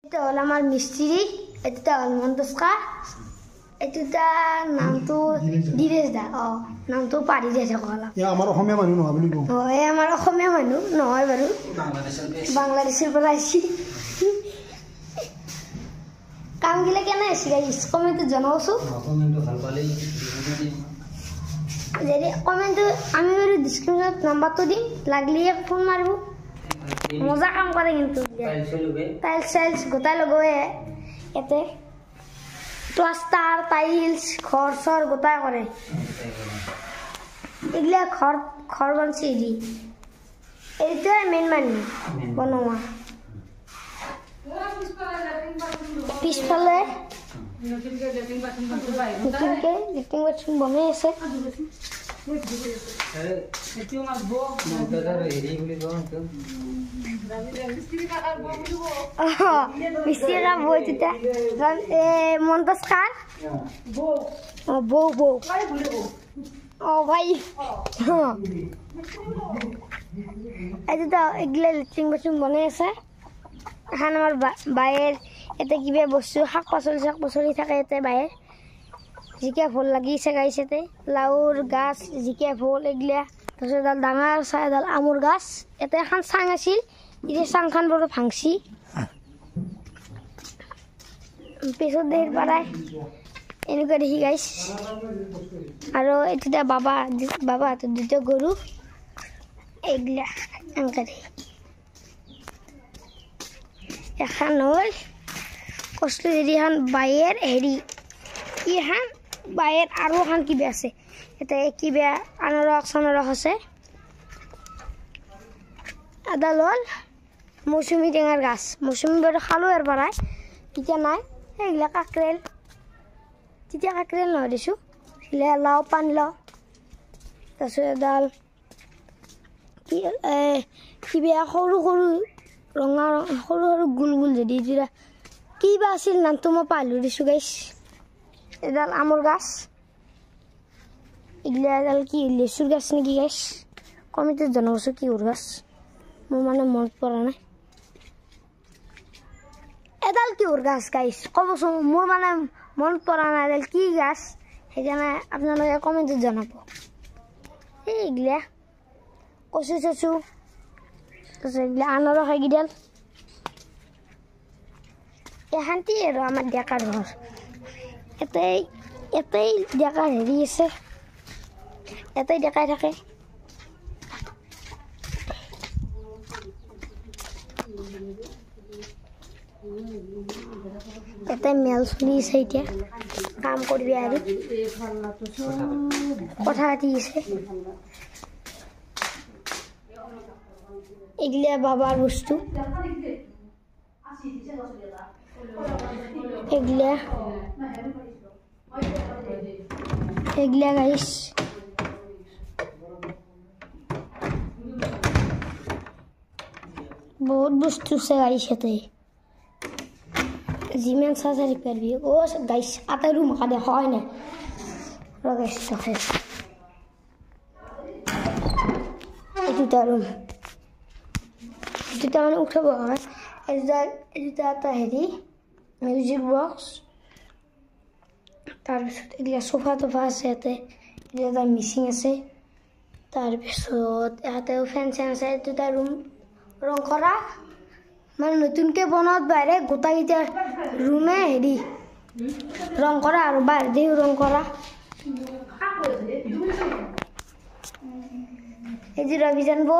এটা হল আমাৰ মিস্ত্ৰি, এটা হল মন্তস্কা, এটা নামটো দিৰেশ দা। নামটো পাৰি যাইছে কলা। আমাৰ অসমীয়া মানুহ নহয় বুলি কওঁ। আমাৰ অসমীয়া মানুহ নহয় বাৰু, বাংলাদেশৰ পৰা আহিছে। কামগিলা কেনে হৈছে গাইছ কমেণ্টত জনাবচোন। যদি কমেণ্টটো আমি বাৰু ডিছক্ৰিপশ্যনত নাম্বাৰটো দিম, লাগিলে ফোন মাৰিব। মজা কাম কৰে কিন্তু টাইলছ চাইলছ গোটাই লগাই ইয়াতে প্লাষ্টাৰ টাইলছ ঘৰ চৰ গোটাই কৰে। এগুলা ঘৰ বনছে এৰি এইটোৱে মেইন মানুহ বনোৱা। পিছফালে নতুনকে লেট্ৰিন বাথৰুম বনাই আছে। মন্তজ খান বৌ ভাই এইটো এগুলা লেট্ৰিন বাথৰুম বনাই আছে। এখন আমার বাইয়ের এতে কিবা বস্তু শাক পাচলি থাকে। এতে বাইয়ের জিকা ফুল লাগিছে গাইছে, লাউর গাছ জিকা ফুল এগুলা। তাৰপিছত এডাল ডাঙৰ চাই এডাল আমৰ গাছ। এতে এখন চাং আছিল, এতিয়া চাংখান বড় ভাংছি। পিছত দেখিৰ পৰাই এনেকুৱা দেখি গাইছ। আৰু এটা বাবা দুটা গৰু এগুলা এনেকুৱা দেখি। এখন হল কষ্ট যদি এখন বাইয়েৰ হেৰি ইহান বাইয়েৰ আৰু এখন কিবা আছে। এটা কিবা আনাৰস চানাৰস আছে। এডাল হল মৌচুমী টেঙাৰ গাছ। মৌচুমী বাৰু খালো ইয়াৰ পৰাই, এতিয়া নাই। এইগিলা কাকৰেল, তেতিয়া কাকৰেল নহয় দিছোঁ, লাও পানীলাও। তাৰপিছত এডাল কিবা সৰু সৰু ৰঙা সৰু সৰু গোল গোল যদি এতিয়া কিবা আছিল নামটো মই পাহৰি দিছোঁ গাইছ। এডাল আমৰ গাছ, এগুলা এডাল কি লেচুৰ গাছ নেকি গাইছ। কমেণ্টত জনাবচোন কিহৰ গাছ, মোৰ মানে মনত পৰা নাই। এডাল কিহৰ গাছ গাইছ ক'বচোন, মোৰ মানে মনত পৰা নাই এডাল কি গাছ, সেইকাৰণে আপোনালোকে কমেণ্টত জনাব। এইগিলা কচু চচু, তাৰপিছত এইগিলা আনাৰস এইকেইডাল। এখানটি আৰু আমাৰ ডেকাৰ ঘৰ। এতেই ডেকাৰ হেৰি আছে, এতেই ডেকাই থাকে। এতে মেল চলি আছে, এতিয়া কাম কৰিবি আৰু কথা পাতি আছে। এগুলা বাবাৰ বস্তু, এগুলা গাইছ। বহুত বস্তু আছে গাইছ ইয়াতে, যিমান চাচাৰি পাৰবি। গাইছ আটা ৰুম কাদে হয় নাই গাইছ থাকে। এইটা ৰুম, এটা মানে উঠাব হয়। এটা এটা হেৰি মিউজিক বক্স। তাৰপিছত এগুলা সোফা তোফা আছে ইয়াতে, এটা মিচিং আছে। তাৰপিছত ইয়াতেও ফেন চেন আছে। দুটা ৰুম ৰং কৰা, মানে নতুনকৈ বনোৱাত বাহিৰে গোটাইকেইটা ৰুমে হেৰি ৰং কৰা আৰু বাহিৰতেও ৰং কৰা। এই ৰবি জানব।